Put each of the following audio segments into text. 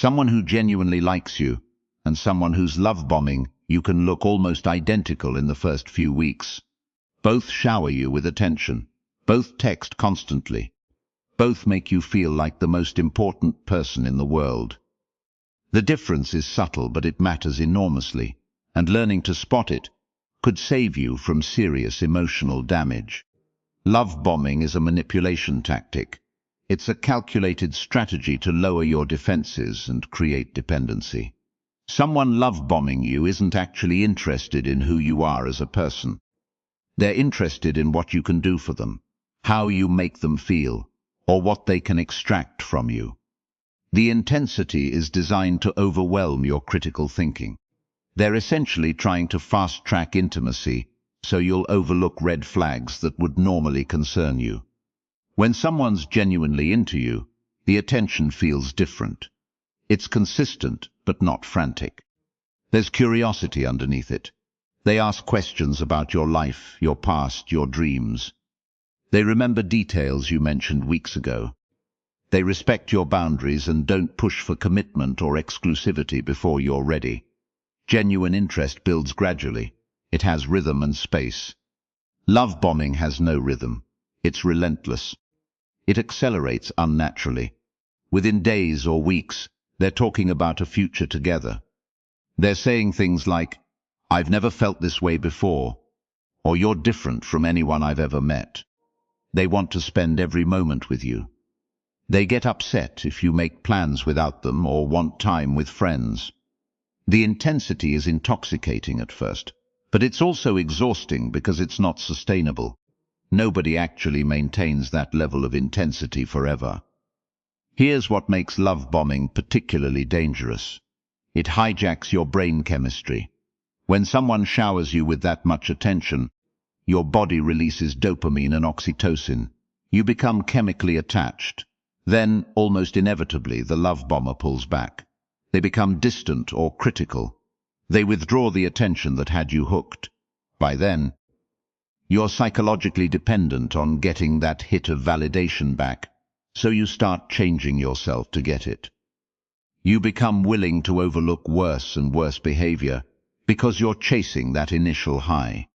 Someone who genuinely likes you and someone who's love bombing you can look almost identical in the first few weeks. Both shower you with attention. Both text constantly. Both make you feel like the most important person in the world. The difference is subtle, but it matters enormously, and learning to spot it could save you from serious emotional damage. Love bombing is a manipulation tactic. It's a calculated strategy to lower your defenses and create dependency. Someone love bombing you isn't actually interested in who you are as a person. They're interested in what you can do for them, how you make them feel, or what they can extract from you. The intensity is designed to overwhelm your critical thinking. They're essentially trying to fast-track intimacy so you'll overlook red flags that would normally concern you. When someone's genuinely into you, the attention feels different. It's consistent, but not frantic. There's curiosity underneath it. They ask questions about your life, your past, your dreams. They remember details you mentioned weeks ago. They respect your boundaries and don't push for commitment or exclusivity before you're ready. Genuine interest builds gradually. It has rhythm and space. Love bombing has no rhythm. It's relentless. It accelerates unnaturally. Within days or weeks, they're talking about a future together. They're saying things like, "I've never felt this way before," or "You're different from anyone I've ever met." They want to spend every moment with you. They get upset if you make plans without them or want time with friends. The intensity is intoxicating at first, but it's also exhausting because it's not sustainable. Nobody actually maintains that level of intensity forever. Here's what makes love bombing particularly dangerous. It hijacks your brain chemistry. When someone showers you with that much attention, your body releases dopamine and oxytocin. You become chemically attached. Then, almost inevitably, the love bomber pulls back. They become distant or critical. They withdraw the attention that had you hooked. By then, you're psychologically dependent on getting that hit of validation back, so you start changing yourself to get it. You become willing to overlook worse and worse behavior because you're chasing that initial high.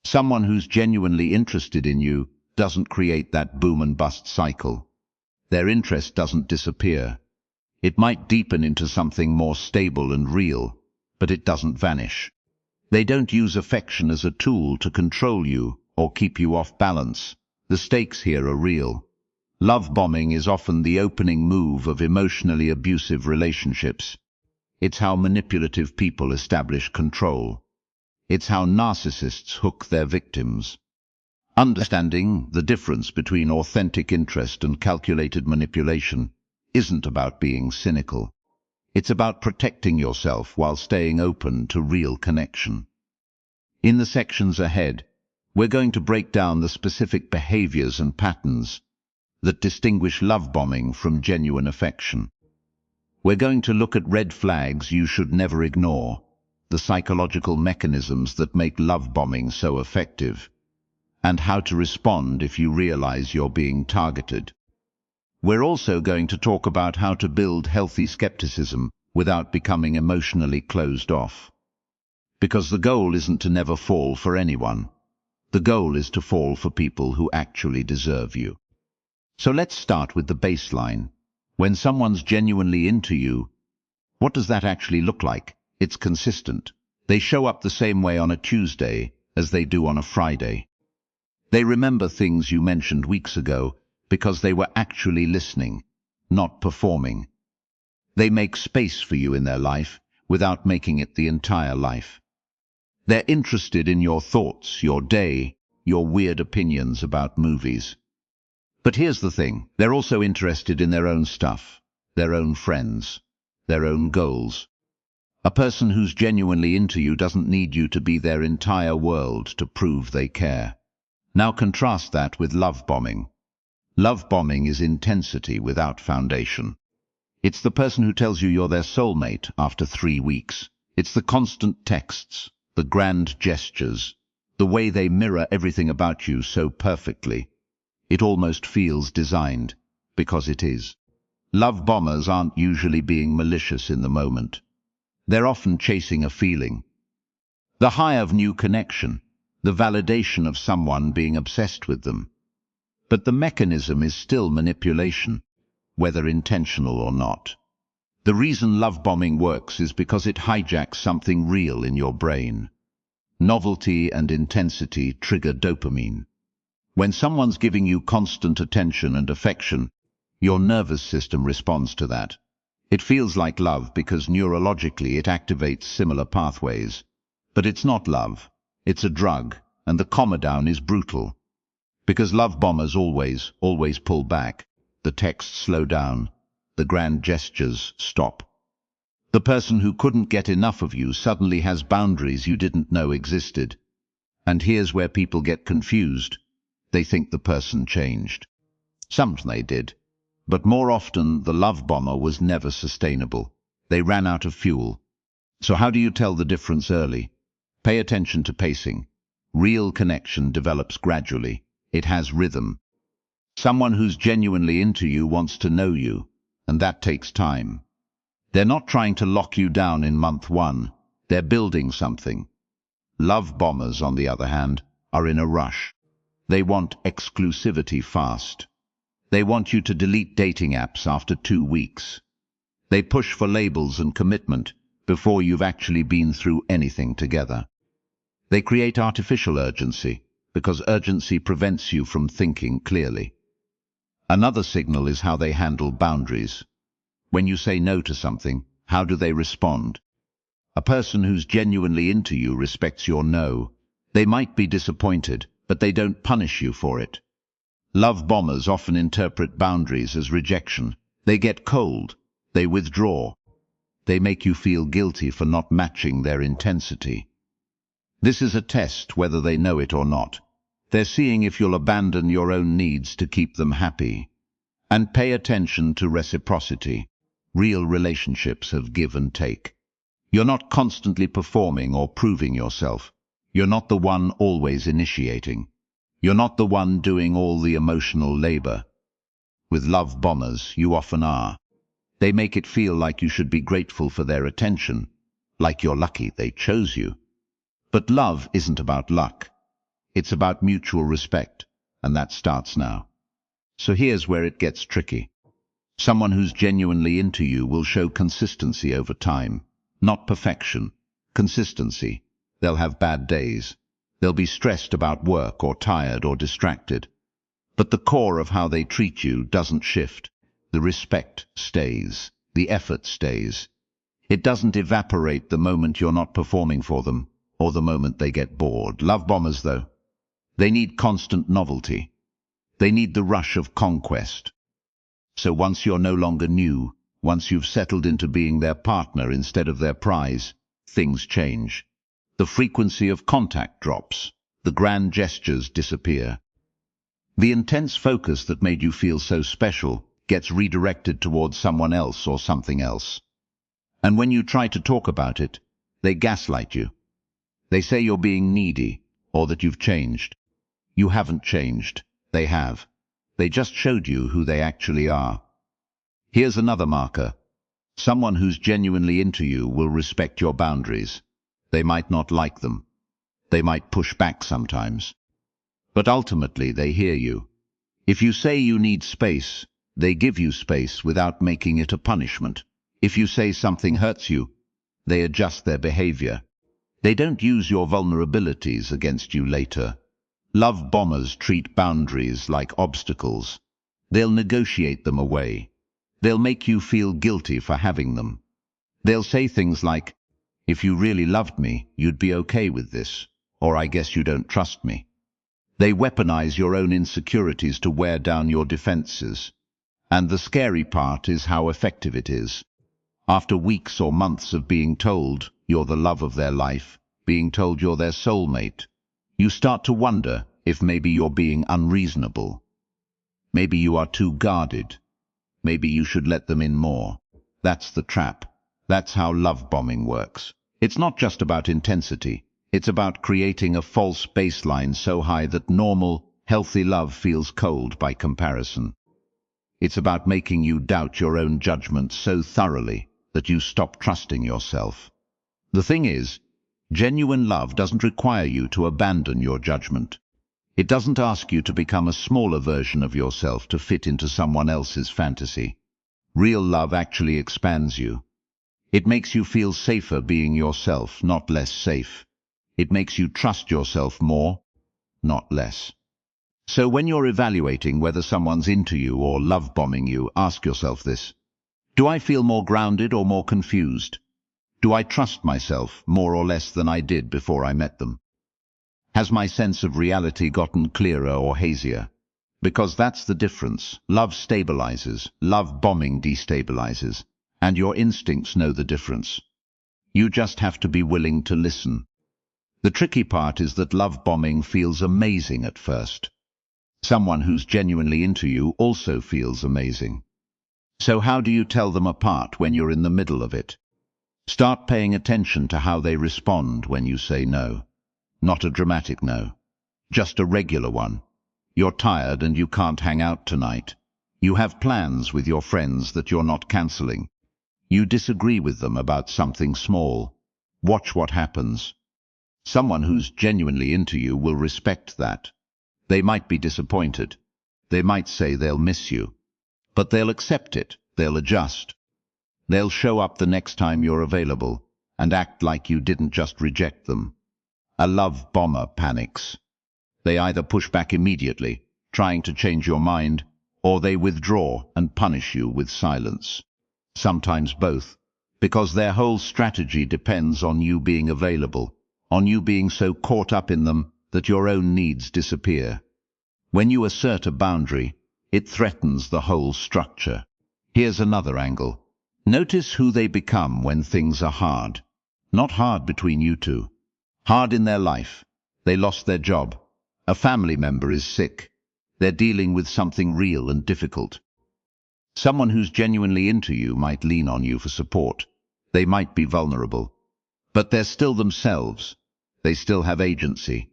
Someone who's genuinely interested in you doesn't create that boom and bust cycle. Their interest doesn't disappear. It might deepen into something more stable and real, but it doesn't vanish. They don't use affection as a tool to control you or keep you off balance. The stakes here are real. Love bombing is often the opening move of emotionally abusive relationships. It's how manipulative people establish control. It's how narcissists hook their victims. Understanding the difference between authentic interest and calculated manipulation isn't about being cynical. It's about protecting yourself while staying open to real connection. In the sections ahead, we're going to break down the specific behaviors and patterns that distinguish love bombing from genuine affection. We're going to look at red flags you should never ignore, the psychological mechanisms that make love bombing so effective, and how to respond if you realize you're being targeted. We're also going to talk about how to build healthy skepticism without becoming emotionally closed off. Because the goal isn't to never fall for anyone. The goal is to fall for people who actually deserve you. So let's start with the baseline. When someone's genuinely into you, what does that actually look like? It's consistent. They show up the same way on a Tuesday as they do on a Friday. They remember things you mentioned weeks ago because they were actually listening, not performing. They make space for you in their life without making it the entire life. They're interested in your thoughts, your day, your weird opinions about movies. But here's the thing, they're also interested in their own stuff, their own friends, their own goals. A person who's genuinely into you doesn't need you to be their entire world to prove they care. Now contrast that with love bombing. Love bombing is intensity without foundation. It's the person who tells you you're their soulmate after 3 weeks. It's the constant texts, the grand gestures, the way they mirror everything about you so perfectly. It almost feels designed, because it is. Love bombers aren't usually being malicious in the moment. They're often chasing a feeling. The high of new connection, the validation of someone being obsessed with them. But the mechanism is still manipulation, whether intentional or not. The reason love bombing works is because it hijacks something real in your brain. Novelty and intensity trigger dopamine. When someone's giving you constant attention and affection, your nervous system responds to that. It feels like love because neurologically it activates similar pathways. But it's not love. It's a drug, and the calm down is brutal. Because love bombers always pull back. The texts slow down. The grand gestures stop. The person who couldn't get enough of you suddenly has boundaries you didn't know existed. And here's where people get confused. They think the person changed. Some they did. But more often, the love bomber was never sustainable. They ran out of fuel. So how do you tell the difference early? Pay attention to pacing. Real connection develops gradually. It has rhythm. Someone who's genuinely into you wants to know you, and that takes time. They're not trying to lock you down in month 1. They're building something. Love bombers, on the other hand, are in a rush. They want exclusivity fast. They want you to delete dating apps after 2 weeks. They push for labels and commitment before you've actually been through anything together. They create artificial urgency, because urgency prevents you from thinking clearly. Another signal is how they handle boundaries. When you say no to something, how do they respond? A person who's genuinely into you respects your no. They might be disappointed, but they don't punish you for it. Love bombers often interpret boundaries as rejection. They get cold. They withdraw. They make you feel guilty for not matching their intensity. This is a test whether they know it or not. They're seeing if you'll abandon your own needs to keep them happy. And pay attention to reciprocity. Real relationships have give and take. You're not constantly performing or proving yourself. You're not the one always initiating. You're not the one doing all the emotional labor. With love bombers, you often are. They make it feel like you should be grateful for their attention, like you're lucky they chose you. But love isn't about luck. It's about mutual respect, and that starts now. So here's where it gets tricky. Someone who's genuinely into you will show consistency over time, not perfection. Consistency. They'll have bad days. They'll be stressed about work or tired or distracted. But the core of how they treat you doesn't shift. The respect stays. The effort stays. It doesn't evaporate the moment you're not performing for them, or the moment they get bored. Love bombers, though, they need constant novelty. They need the rush of conquest. So once you're no longer new, once you've settled into being their partner instead of their prize, things change. The frequency of contact drops. The grand gestures disappear. The intense focus that made you feel so special gets redirected towards someone else or something else. And when you try to talk about it, they gaslight you. They say you're being needy, or that you've changed. You haven't changed. They have. They just showed you who they actually are. Here's another marker. Someone who's genuinely into you will respect your boundaries. They might not like them. They might push back sometimes. But ultimately they hear you. If you say you need space, they give you space without making it a punishment. If you say something hurts you, they adjust their behavior. They don't use your vulnerabilities against you later. Love bombers treat boundaries like obstacles. They'll negotiate them away. They'll make you feel guilty for having them. They'll say things like, "If you really loved me, you'd be okay with this," or "I guess you don't trust me." They weaponize your own insecurities to wear down your defenses. And the scary part is how effective it is. After weeks or months of being told you're the love of their life, being told you're their soulmate, you start to wonder if maybe you're being unreasonable. Maybe you are too guarded. Maybe you should let them in more. That's the trap. That's how love bombing works. It's not just about intensity. It's about creating a false baseline so high that normal, healthy love feels cold by comparison. It's about making you doubt your own judgment so thoroughly that you stop trusting yourself. The thing is, genuine love doesn't require you to abandon your judgment. It doesn't ask you to become a smaller version of yourself to fit into someone else's fantasy. Real love actually expands you. It makes you feel safer being yourself, not less safe. It makes you trust yourself more, not less. So when you're evaluating whether someone's into you or love-bombing you, ask yourself this. Do I feel more grounded or more confused? Do I trust myself more or less than I did before I met them? Has my sense of reality gotten clearer or hazier? Because that's the difference. Love stabilizes, love-bombing destabilizes, and your instincts know the difference. You just have to be willing to listen. The tricky part is that love-bombing feels amazing at first. Someone who's genuinely into you also feels amazing. So how do you tell them apart when you're in the middle of it? Start paying attention to how they respond when you say no. Not a dramatic no, just a regular one. You're tired and you can't hang out tonight. You have plans with your friends that you're not cancelling. You disagree with them about something small. Watch what happens. Someone who's genuinely into you will respect that. They might be disappointed. They might say they'll miss you. But they'll accept it. They'll adjust. They'll show up the next time you're available and act like you didn't just reject them. A love bomber panics. They either push back immediately, trying to change your mind, or they withdraw and punish you with silence. Sometimes both, because their whole strategy depends on you being available, on you being so caught up in them that your own needs disappear. When you assert a boundary, it threatens the whole structure. Here's another angle. Notice who they become when things are hard. Not hard between you two. Hard in their life. They lost their job. A family member is sick. They're dealing with something real and difficult. Someone who's genuinely into you might lean on you for support. They might be vulnerable. But they're still themselves. They still have agency.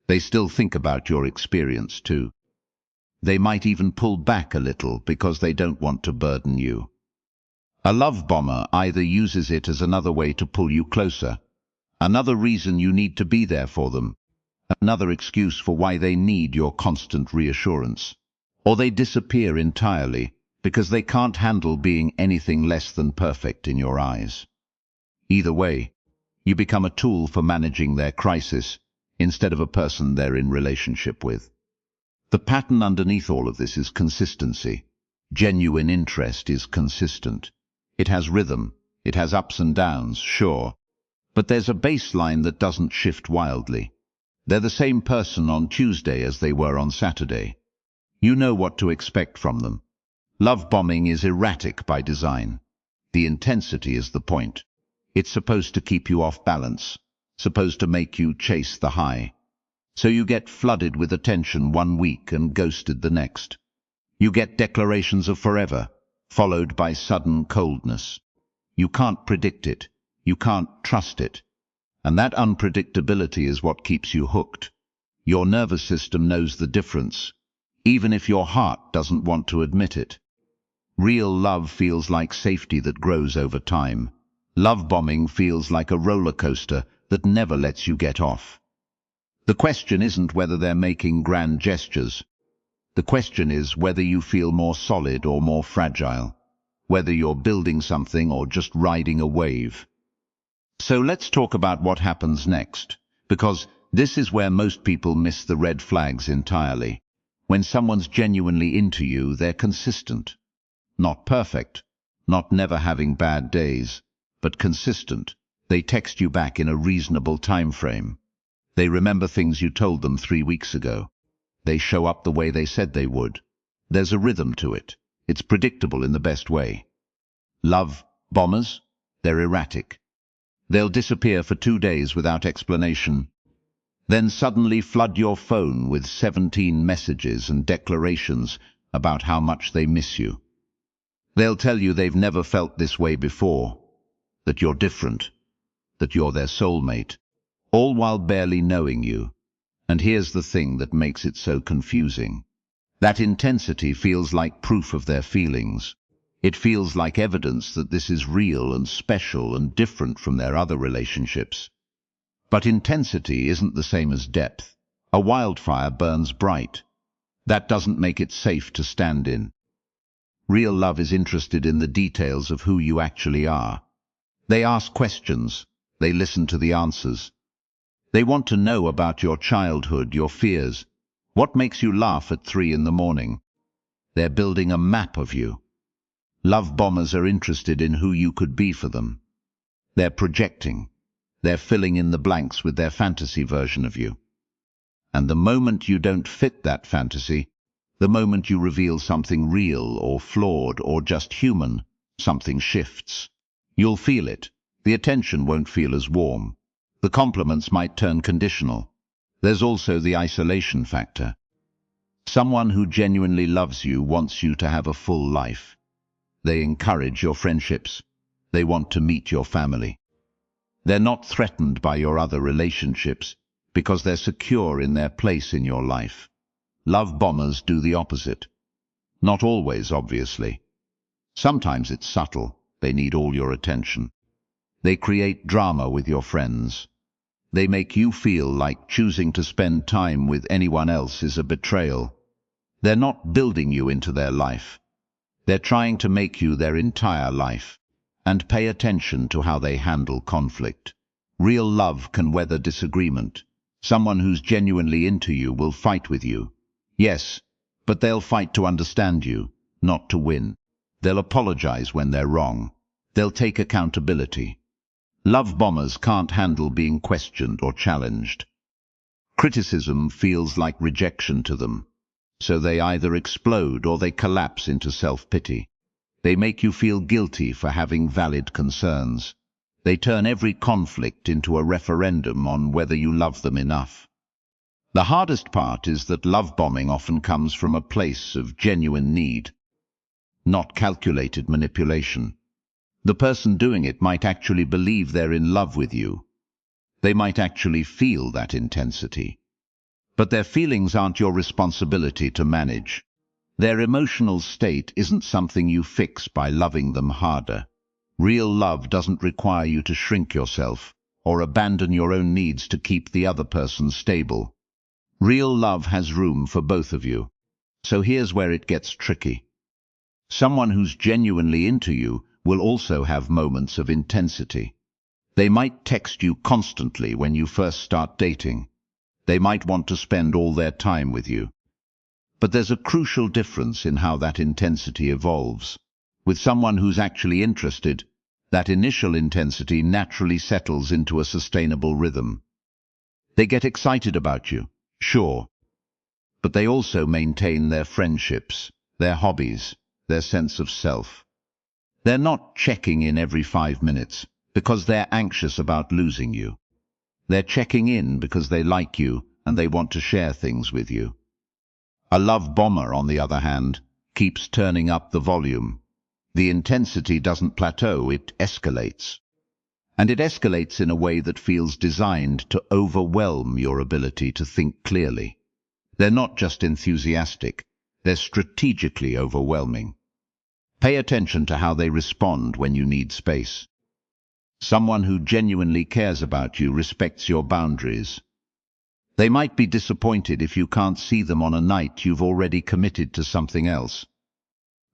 They still think about your experience too. They might even pull back a little because they don't want to burden you. A love bomber either uses it as another way to pull you closer, another reason you need to be there for them, another excuse for why they need your constant reassurance, or they disappear entirely because they can't handle being anything less than perfect in your eyes. Either way, you become a tool for managing their crisis instead of a person they're in relationship with. The pattern underneath all of this is consistency. Genuine interest is consistent. It has rhythm. It has ups and downs, sure. But there's a baseline that doesn't shift wildly. They're the same person on Tuesday as they were on Saturday. You know what to expect from them. Love bombing is erratic by design. The intensity is the point. It's supposed to keep you off balance, supposed to make you chase the high. So you get flooded with attention one week and ghosted the next. You get declarations of forever, followed by sudden coldness. You can't predict it. You can't trust it. And that unpredictability is what keeps you hooked. Your nervous system knows the difference, even if your heart doesn't want to admit it. Real love feels like safety that grows over time. Love bombing feels like a roller coaster that never lets you get off. The question isn't whether they're making grand gestures. The question is whether you feel more solid or more fragile, whether you're building something or just riding a wave. So let's talk about what happens next, because this is where most people miss the red flags entirely. When someone's genuinely into you, they're consistent. Not perfect, not never having bad days, but consistent. They text you back in a reasonable time frame. They remember things you told them 3 weeks ago. They show up the way they said they would. There's a rhythm to it. It's predictable in the best way. Love bombers? They're erratic. They'll disappear for 2 days without explanation, then suddenly flood your phone with 17 messages and declarations about how much they miss you. They'll tell you they've never felt this way before, that you're different, that you're their soulmate, all while barely knowing you. And here's the thing that makes it so confusing. That intensity feels like proof of their feelings. It feels like evidence that this is real and special and different from their other relationships. But intensity isn't the same as depth. A wildfire burns bright. That doesn't make it safe to stand in. Real love is interested in the details of who you actually are. They ask questions. They listen to the answers. They want to know about your childhood, your fears. What makes you laugh at 3 in the morning? They're building a map of you. Love bombers are interested in who you could be for them. They're projecting. They're filling in the blanks with their fantasy version of you. And the moment you don't fit that fantasy, the moment you reveal something real or flawed or just human, something shifts. You'll feel it. The attention won't feel as warm. The compliments might turn conditional. There's also the isolation factor. Someone who genuinely loves you wants you to have a full life. They encourage your friendships. They want to meet your family. They're not threatened by your other relationships because they're secure in their place in your life. Love bombers do the opposite. Not always, obviously. Sometimes it's subtle. They need all your attention. They create drama with your friends. They make you feel like choosing to spend time with anyone else is a betrayal. They're not building you into their life. They're trying to make you their entire life. And pay attention to how they handle conflict. Real love can weather disagreement. Someone who's genuinely into you will fight with you. Yes, but they'll fight to understand you, not to win. They'll apologize when they're wrong. They'll take accountability. Love bombers can't handle being questioned or challenged. Criticism feels like rejection to them, so they either explode or they collapse into self-pity. They make you feel guilty for having valid concerns. They turn every conflict into a referendum on whether you love them enough. The hardest part is that love bombing often comes from a place of genuine need, not calculated manipulation. The person doing it might actually believe they're in love with you. They might actually feel that intensity. But their feelings aren't your responsibility to manage. Their emotional state isn't something you fix by loving them harder. Real love doesn't require you to shrink yourself or abandon your own needs to keep the other person stable. Real love has room for both of you. So here's where it gets tricky. Someone who's genuinely into you will also have moments of intensity. They might text you constantly when you first start dating. They might want to spend all their time with you. But there's a crucial difference in how that intensity evolves. With someone who's actually interested, that initial intensity naturally settles into a sustainable rhythm. They get excited about you, sure, but they also maintain their friendships, their hobbies, their sense of self. They're not checking in every 5 minutes because they're anxious about losing you. They're checking in because they like you and they want to share things with you. A love bomber, on the other hand, keeps turning up the volume. The intensity doesn't plateau, it escalates. And it escalates in a way that feels designed to overwhelm your ability to think clearly. They're not just enthusiastic, they're strategically overwhelming. Pay attention to how they respond when you need space. Someone who genuinely cares about you respects your boundaries. They might be disappointed if you can't see them on a night you've already committed to something else.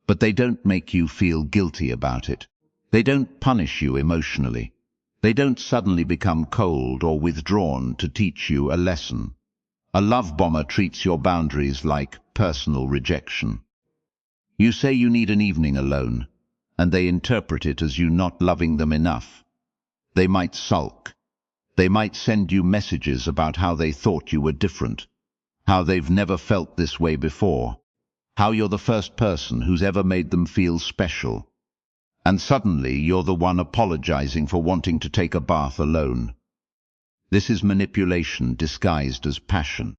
But they don't make you feel guilty about it. They don't punish you emotionally. They don't suddenly become cold or withdrawn to teach you a lesson. A love bomber treats your boundaries like personal rejection. You say you need an evening alone, and they interpret it as you not loving them enough. They might sulk. They might send you messages about how they thought you were different, how they've never felt this way before, how you're the first person who's ever made them feel special. And suddenly you're the one apologizing for wanting to take a bath alone. This is manipulation disguised as passion.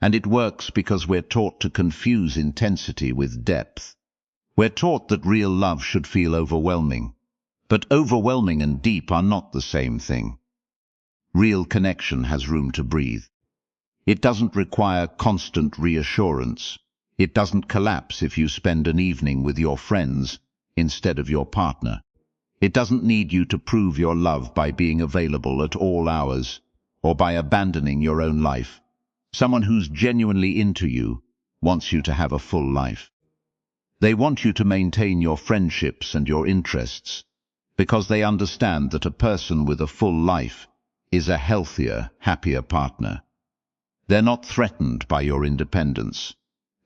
And it works because we're taught to confuse intensity with depth. We're taught that real love should feel overwhelming. But overwhelming and deep are not the same thing. Real connection has room to breathe. It doesn't require constant reassurance. It doesn't collapse if you spend an evening with your friends instead of your partner. It doesn't need you to prove your love by being available at all hours or by abandoning your own life. Someone who's genuinely into you wants you to have a full life. They want you to maintain your friendships and your interests because they understand that a person with a full life is a healthier, happier partner. They're not threatened by your independence.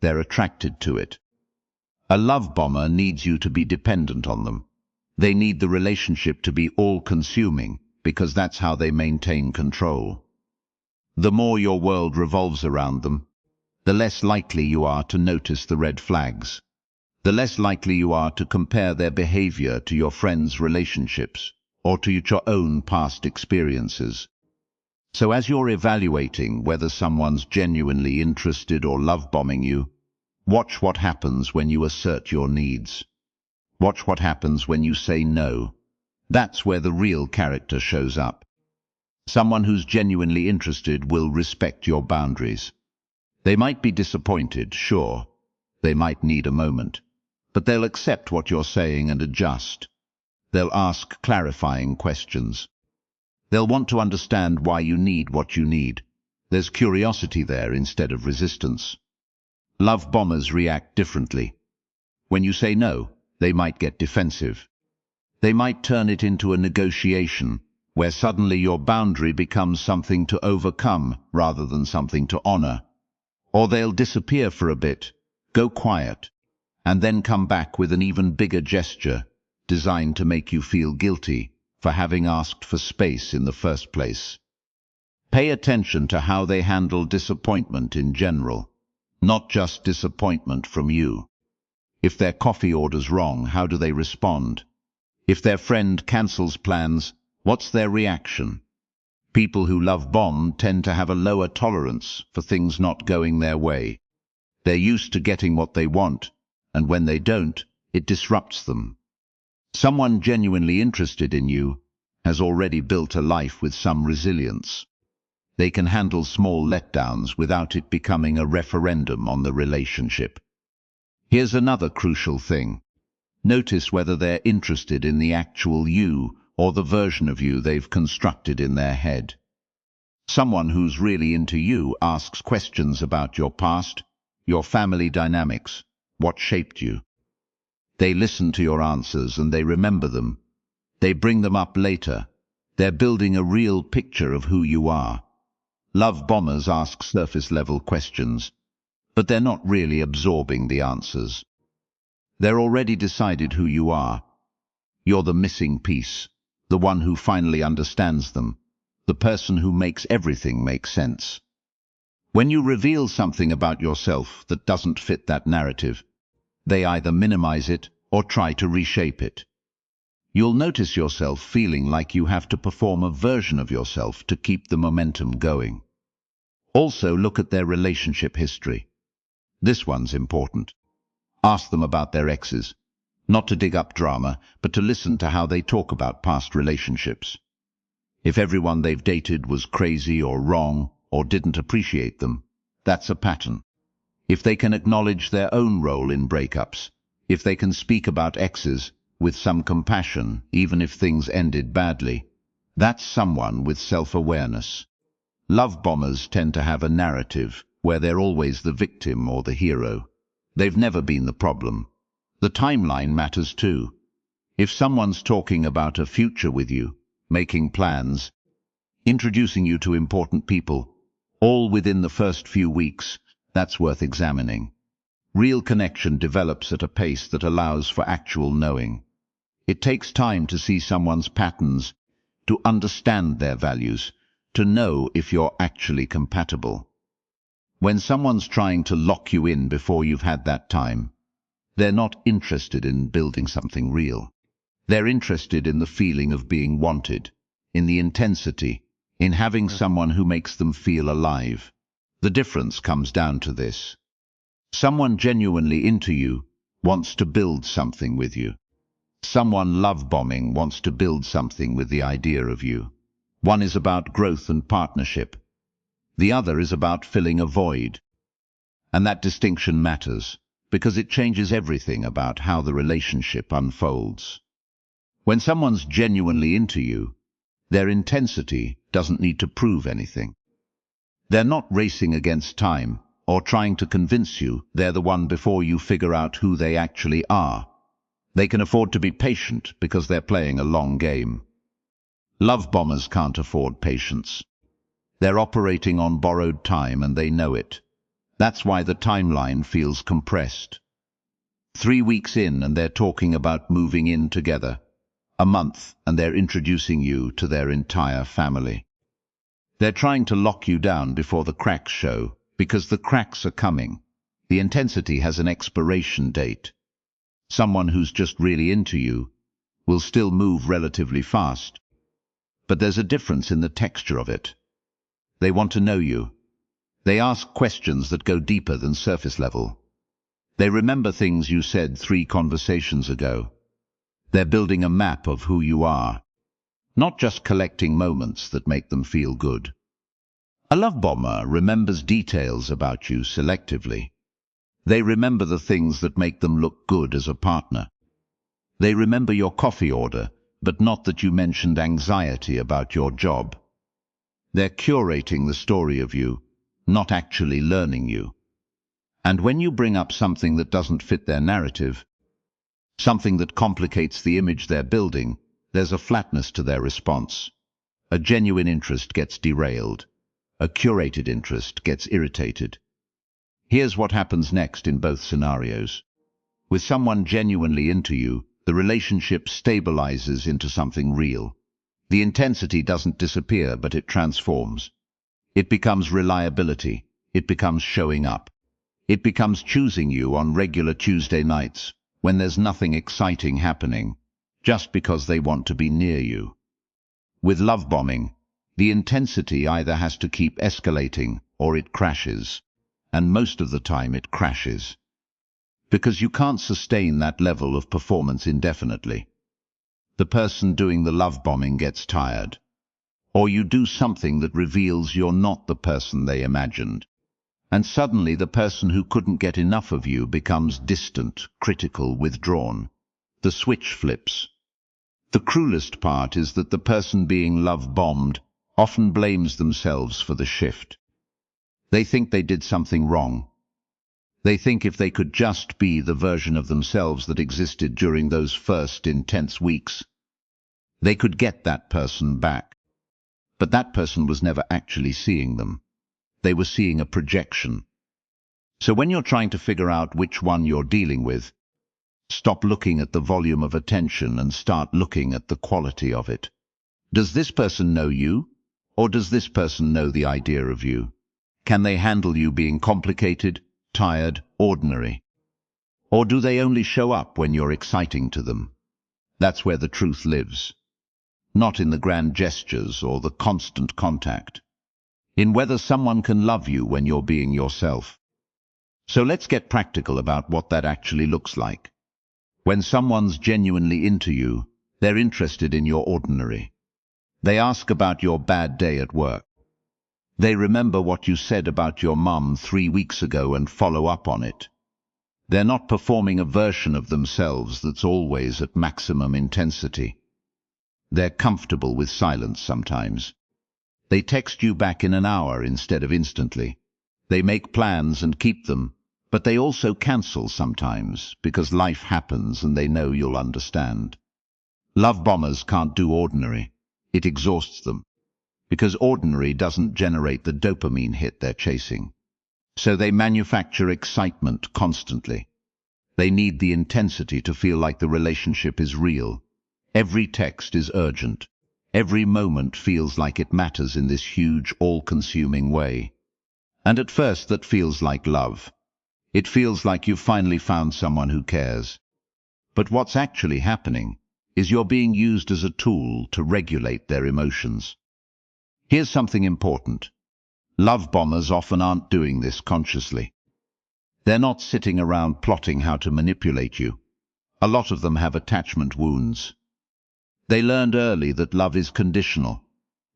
They're attracted to it. A love bomber needs you to be dependent on them. They need the relationship to be all-consuming because that's how they maintain control. The more your world revolves around them, the less likely you are to notice the red flags. The less likely you are to compare their behavior to your friends' relationships or to your own past experiences. So as you're evaluating whether someone's genuinely interested or love-bombing you, watch what happens when you assert your needs. Watch what happens when you say no. That's where the real character shows up. Someone who's genuinely interested will respect your boundaries. They might be disappointed, sure. They might need a moment. But they'll accept what you're saying and adjust. They'll ask clarifying questions. They'll want to understand why you need what you need. There's curiosity there instead of resistance. Love bombers react differently. When you say no, they might get defensive. They might turn it into a negotiation, where suddenly your boundary becomes something to overcome rather than something to honor. Or they'll disappear for a bit, go quiet, and then come back with an even bigger gesture, designed to make you feel guilty for having asked for space in the first place. Pay attention to how they handle disappointment in general, not just disappointment from you. If their coffee order's wrong, how do they respond? If their friend cancels plans, what's their reaction? People who love bomb tend to have a lower tolerance for things not going their way. They're used to getting what they want, and when they don't, it disrupts them. Someone genuinely interested in you has already built a life with some resilience. They can handle small letdowns without it becoming a referendum on the relationship. Here's another crucial thing. Notice whether they're interested in the actual you or the version of you they've constructed in their head. Someone who's really into you asks questions about your past, your family dynamics, what shaped you. They listen to your answers and they remember them. They bring them up later. They're building a real picture of who you are. Love bombers ask surface-level questions, but they're not really absorbing the answers. They're already decided who you are. You're the missing piece, the one who finally understands them, the person who makes everything make sense. When you reveal something about yourself that doesn't fit that narrative, they either minimize it or try to reshape it. You'll notice yourself feeling like you have to perform a version of yourself to keep the momentum going. Also, look at their relationship history. This one's important. Ask them about their exes, not to dig up drama, but to listen to how they talk about past relationships. If everyone they've dated was crazy or wrong or didn't appreciate them, that's a pattern. If they can acknowledge their own role in breakups, if they can speak about exes with some compassion, even if things ended badly, that's someone with self-awareness. Love bombers tend to have a narrative where they're always the victim or the hero. They've never been the problem. The timeline matters too. If someone's talking about a future with you, making plans, introducing you to important people, all within the first few weeks, that's worth examining. Real connection develops at a pace that allows for actual knowing. It takes time to see someone's patterns, to understand their values, to know if you're actually compatible. When someone's trying to lock you in before you've had that time, they're not interested in building something real. They're interested in the feeling of being wanted, in the intensity, in having someone who makes them feel alive. The difference comes down to this. Someone genuinely into you wants to build something with you. Someone love-bombing wants to build something with the idea of you. One is about growth and partnership. The other is about filling a void. And that distinction matters, because it changes everything about how the relationship unfolds. When someone's genuinely into you, their intensity doesn't need to prove anything. They're not racing against time or trying to convince you they're the one before you figure out who they actually are. They can afford to be patient because they're playing a long game. Love bombers can't afford patience. They're operating on borrowed time and they know it. That's why the timeline feels compressed. 3 weeks in and they're talking about moving in together. A month and they're introducing you to their entire family. They're trying to lock you down before the cracks show, because the cracks are coming. The intensity has an expiration date. Someone who's just really into you will still move relatively fast. But there's a difference in the texture of it. They want to know you. They ask questions that go deeper than surface level. They remember things you said 3 conversations ago. They're building a map of who you are, not just collecting moments that make them feel good. A love bomber remembers details about you selectively. They remember the things that make them look good as a partner. They remember your coffee order, but not that you mentioned anxiety about your job. They're curating the story of you, not actually learning you. And when you bring up something that doesn't fit their narrative, something that complicates the image they're building, there's a flatness to their response. A genuine interest gets derailed. A curated interest gets irritated. Here's what happens next in both scenarios. With someone genuinely into you, the relationship stabilizes into something real. The intensity doesn't disappear, but it transforms. It becomes reliability. It becomes showing up. It becomes choosing you on regular Tuesday nights, when there's nothing exciting happening, just because they want to be near you. With love bombing, the intensity either has to keep escalating or it crashes, and most of the time it crashes. Because you can't sustain that level of performance indefinitely. The person doing the love bombing gets tired, or you do something that reveals you're not the person they imagined. And suddenly the person who couldn't get enough of you becomes distant, critical, withdrawn. The switch flips. The cruelest part is that the person being love-bombed often blames themselves for the shift. They think they did something wrong. They think if they could just be the version of themselves that existed during those first intense weeks, they could get that person back. But that person was never actually seeing them. They were seeing a projection. So when you're trying to figure out which one you're dealing with, stop looking at the volume of attention and start looking at the quality of it. Does this person know you, or does this person know the idea of you? Can they handle you being complicated, tired, ordinary? Or do they only show up when you're exciting to them? That's where the truth lives. Not in the grand gestures or the constant contact. In whether someone can love you when you're being yourself. So let's get practical about what that actually looks like. When someone's genuinely into you, they're interested in your ordinary. They ask about your bad day at work. They remember what you said about your mum 3 weeks ago and follow up on it. They're not performing a version of themselves that's always at maximum intensity. They're comfortable with silence sometimes. They text you back in an hour instead of instantly. They make plans and keep them, but they also cancel sometimes because life happens and they know you'll understand. Love bombers can't do ordinary. It exhausts them, because ordinary doesn't generate the dopamine hit they're chasing. So they manufacture excitement constantly. They need the intensity to feel like the relationship is real. Every text is urgent. Every moment feels like it matters in this huge, all-consuming way. And at first that feels like love. It feels like you've finally found someone who cares. But what's actually happening is you're being used as a tool to regulate their emotions. Here's something important. Love bombers often aren't doing this consciously. They're not sitting around plotting how to manipulate you. A lot of them have attachment wounds. They learned early that love is conditional,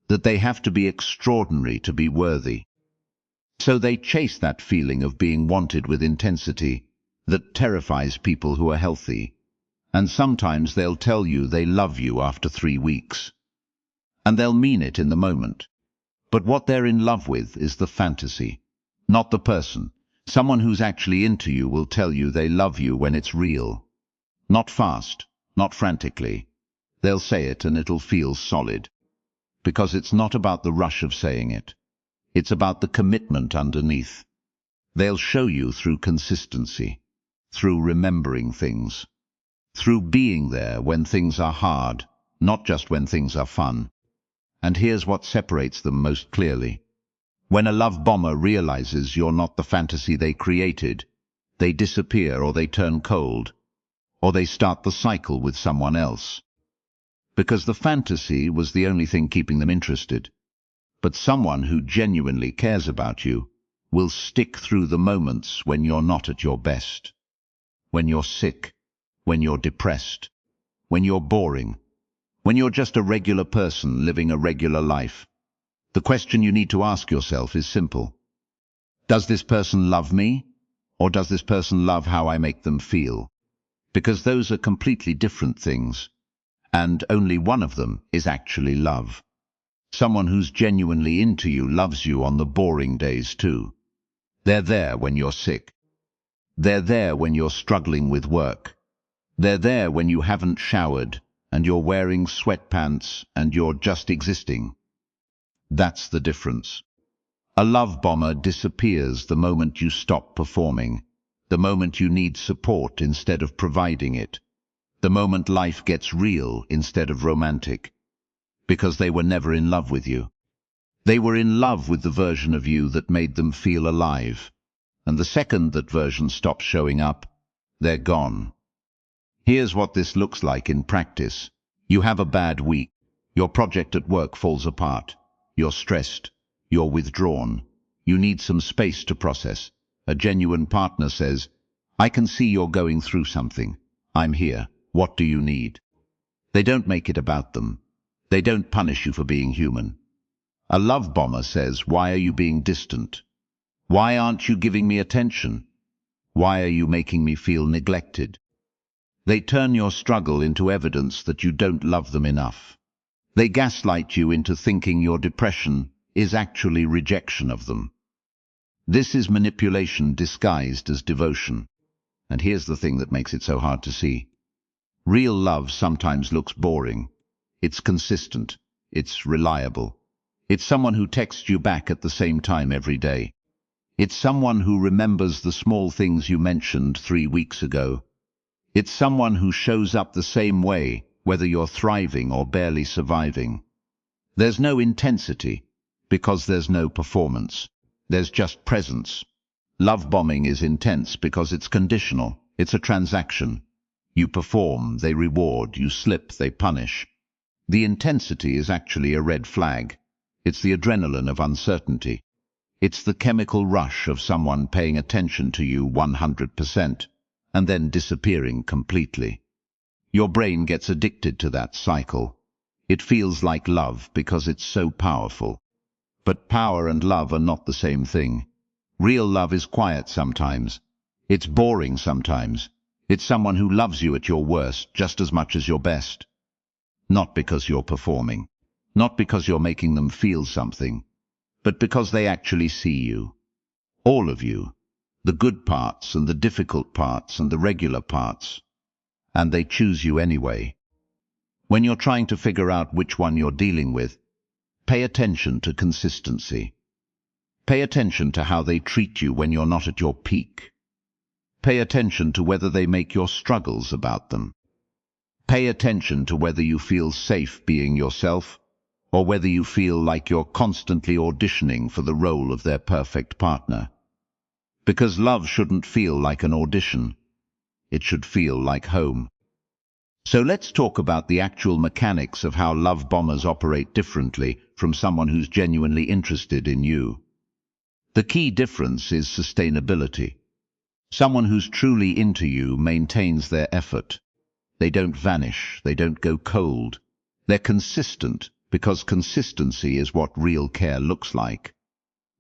that they have to be extraordinary to be worthy. So they chase that feeling of being wanted with intensity that terrifies people who are healthy. And sometimes they'll tell you they love you after 3 weeks. And they'll mean it in the moment. But what they're in love with is the fantasy, not the person. Someone who's actually into you will tell you they love you when it's real. Not fast, not frantically. They'll say it and it'll feel solid. Because it's not about the rush of saying it. It's about the commitment underneath. They'll show you through consistency, through remembering things, through being there when things are hard, not just when things are fun. And here's what separates them most clearly. When a love bomber realizes you're not the fantasy they created, they disappear or they turn cold, or they start the cycle with someone else. Because the fantasy was the only thing keeping them interested. But someone who genuinely cares about you will stick through the moments when you're not at your best. When you're sick, when you're depressed, when you're boring, when you're just a regular person living a regular life. The question you need to ask yourself is simple. Does this person love me, or does this person love how I make them feel? Because those are completely different things, and only one of them is actually love. Someone who's genuinely into you loves you on the boring days too. They're there when you're sick. They're there when you're struggling with work. They're there when you haven't showered, and you're wearing sweatpants, and you're just existing. That's the difference. A love bomber disappears the moment you stop performing, the moment you need support instead of providing it, the moment life gets real instead of romantic, because they were never in love with you. They were in love with the version of you that made them feel alive, and the second that version stops showing up, they're gone. Here's what this looks like in practice. You have a bad week. Your project at work falls apart. You're stressed. You're withdrawn. You need some space to process. A genuine partner says, "I can see you're going through something. I'm here. What do you need?" They don't make it about them. They don't punish you for being human. A love bomber says, "Why are you being distant? Why aren't you giving me attention? Why are you making me feel neglected?" They turn your struggle into evidence that you don't love them enough. They gaslight you into thinking your depression is actually rejection of them. This is manipulation disguised as devotion. And here's the thing that makes it so hard to see. Real love sometimes looks boring. It's consistent. It's reliable. It's someone who texts you back at the same time every day. It's someone who remembers the small things you mentioned 3 weeks ago. It's someone who shows up the same way, whether you're thriving or barely surviving. There's no intensity, because there's no performance. There's just presence. Love bombing is intense because it's conditional. It's a transaction. You perform, they reward. You slip, they punish. The intensity is actually a red flag. It's the adrenaline of uncertainty. It's the chemical rush of someone paying attention to you 100%. And then disappearing completely. Your brain gets addicted to that cycle. It feels like love because it's so powerful. But power and love are not the same thing. Real love is quiet sometimes. It's boring sometimes. It's someone who loves you at your worst just as much as your best. Not because you're performing. Not because you're making them feel something. But because they actually see you. All of you. The good parts and the difficult parts and the regular parts. And they choose you anyway. When you're trying to figure out which one you're dealing with, pay attention to consistency. Pay attention to how they treat you when you're not at your peak. Pay attention to whether they make your struggles about them. Pay attention to whether you feel safe being yourself, or whether you feel like you're constantly auditioning for the role of their perfect partner. Because love shouldn't feel like an audition. It should feel like home. So let's talk about the actual mechanics of how love bombers operate differently from someone who's genuinely interested in you. The key difference is sustainability. Someone who's truly into you maintains their effort. They don't vanish. They don't go cold. They're consistent because consistency is what real care looks like.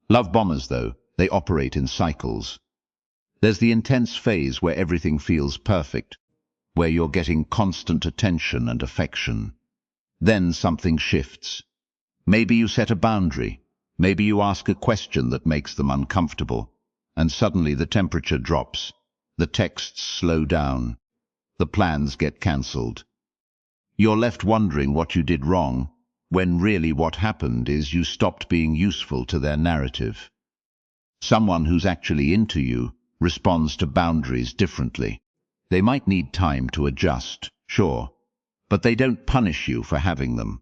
Love bombers, though, They operate in cycles. There's the intense phase where everything feels perfect, where you're getting constant attention and affection. Then something shifts. Maybe you set a boundary. Maybe you ask a question that makes them uncomfortable. And suddenly the temperature drops. The texts slow down. The plans get cancelled. You're left wondering what you did wrong, when really what happened is you stopped being useful to their narrative. Someone who's actually into you responds to boundaries differently. They might need time to adjust, sure, but they don't punish you for having them.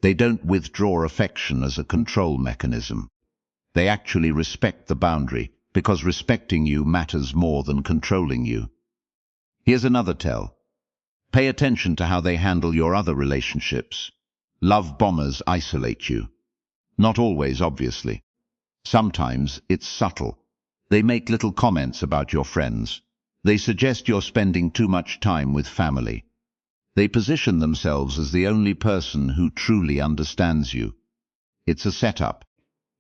They don't withdraw affection as a control mechanism. They actually respect the boundary, because respecting you matters more than controlling you. Here's another tell. Pay attention to how they handle your other relationships. Love bombers isolate you. Not always, obviously. Sometimes it's subtle. They make little comments about your friends. They suggest you're spending too much time with family. They position themselves as the only person who truly understands you. It's a setup.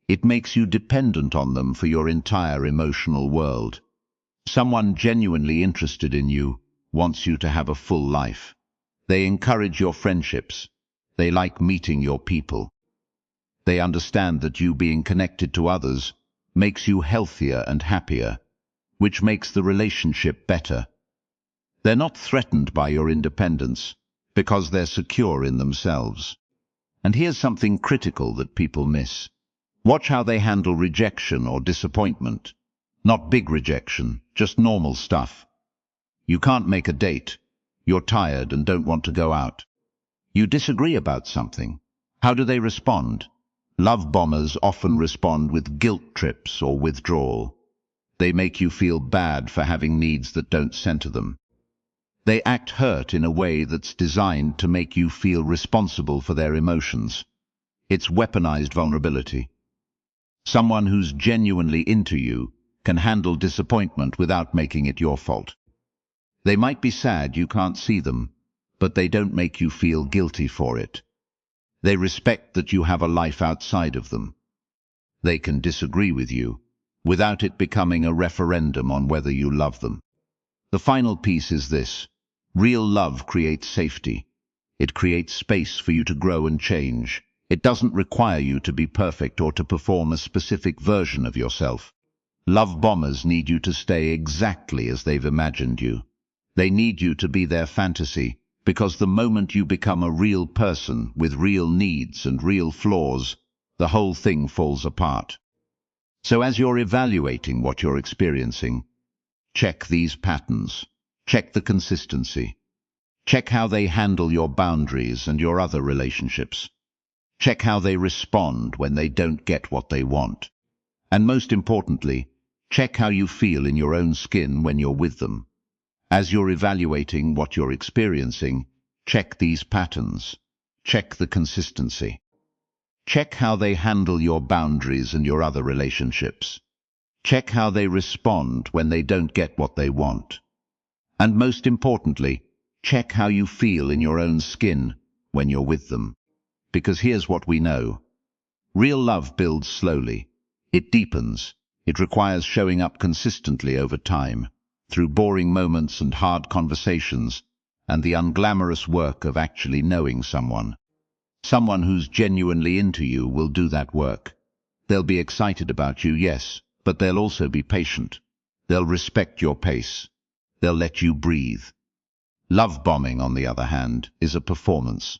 It makes you dependent on them for your entire emotional world. Someone genuinely interested in you wants you to have a full life. They encourage your friendships. They like meeting your people. They understand that you being connected to others makes you healthier and happier, which makes the relationship better. They're not threatened by your independence because they're secure in themselves. And here's something critical that people miss. Watch how they handle rejection or disappointment. Not big rejection, just normal stuff. You can't make a date. You're tired and don't want to go out. You disagree about something. How do they respond? Love bombers often respond with guilt trips or withdrawal. They make you feel bad for having needs that don't center them. They act hurt in a way that's designed to make you feel responsible for their emotions. It's weaponized vulnerability. Someone who's genuinely into you can handle disappointment without making it your fault. They might be sad you can't see them, but they don't make you feel guilty for it. They respect that you have a life outside of them. They can disagree with you, without it becoming a referendum on whether you love them. The final piece is this. Real love creates safety. It creates space for you to grow and change. It doesn't require you to be perfect or to perform a specific version of yourself. Love bombers need you to stay exactly as they've imagined you. They need you to be their fantasy, because the moment you become a real person with real needs and real flaws, the whole thing falls apart. So as you're evaluating what you're experiencing, check these patterns. Check the consistency. Check how they handle your boundaries and your other relationships. Check how they respond when they don't get what they want. And most importantly, check how you feel in your own skin when you're with them. As you're evaluating what you're experiencing, check these patterns. Check the consistency. Check how they handle your boundaries and your other relationships. Check how they respond when they don't get what they want. And most importantly, check how you feel in your own skin when you're with them. Because here's what we know. Real love builds slowly. It deepens. It requires showing up consistently over time, through boring moments and hard conversations, and the unglamorous work of actually knowing someone. Someone who's genuinely into you will do that work. They'll be excited about you, yes, but they'll also be patient. They'll respect your pace. They'll let you breathe. Love bombing, on the other hand, is a performance.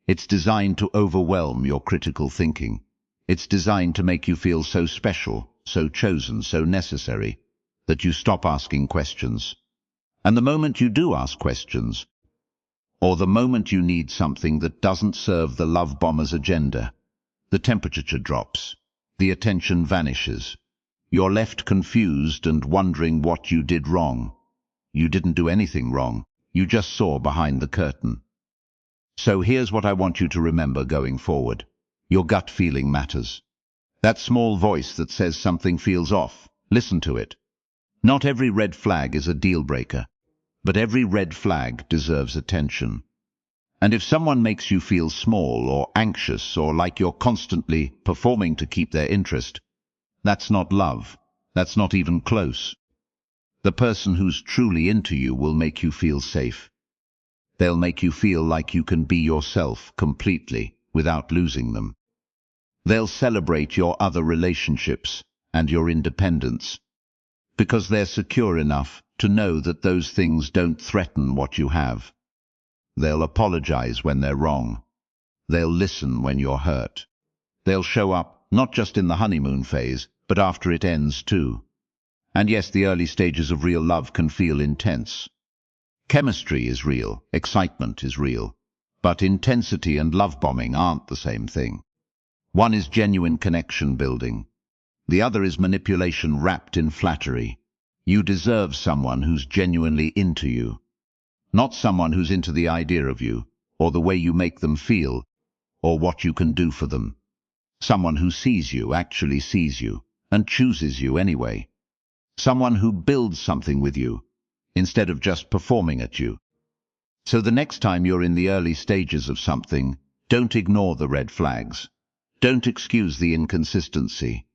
It's designed to overwhelm your critical thinking. It's designed to make you feel so special, so chosen, so necessary, that you stop asking questions. And the moment you do ask questions, or the moment you need something that doesn't serve the love bomber's agenda, the temperature drops, the attention vanishes. You're left confused and wondering what you did wrong. You didn't do anything wrong. You just saw behind the curtain. So here's what I want you to remember going forward. Your gut feeling matters. That small voice that says something feels off, listen to it. Not every red flag is a deal breaker, but every red flag deserves attention. And if someone makes you feel small or anxious or like you're constantly performing to keep their interest, that's not love. That's not even close. The person who's truly into you will make you feel safe. They'll make you feel like you can be yourself completely without losing them. They'll celebrate your other relationships and your independence, because they're secure enough to know that those things don't threaten what you have. They'll apologize when they're wrong. They'll listen when you're hurt. They'll show up not just in the honeymoon phase, but after it ends too. And yes, the early stages of real love can feel intense. Chemistry is real, excitement is real, but intensity and love bombing aren't the same thing. One is genuine connection building. The other is manipulation wrapped in flattery. You deserve someone who's genuinely into you, not someone who's into the idea of you, or the way you make them feel, or what you can do for them. Someone who sees you, actually sees you, and chooses you anyway. Someone who builds something with you, instead of just performing at you. So the next time you're in the early stages of something, don't ignore the red flags. Don't excuse the inconsistency.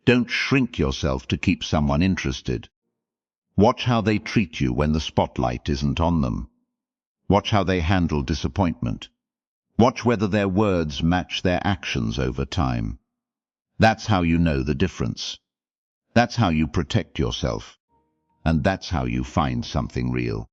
Don't shrink yourself to keep someone interested. Watch how they treat you when the spotlight isn't on them. Watch how they handle disappointment. Watch whether their words match their actions over time. That's how you know the difference. That's how you protect yourself. And that's how you find something real.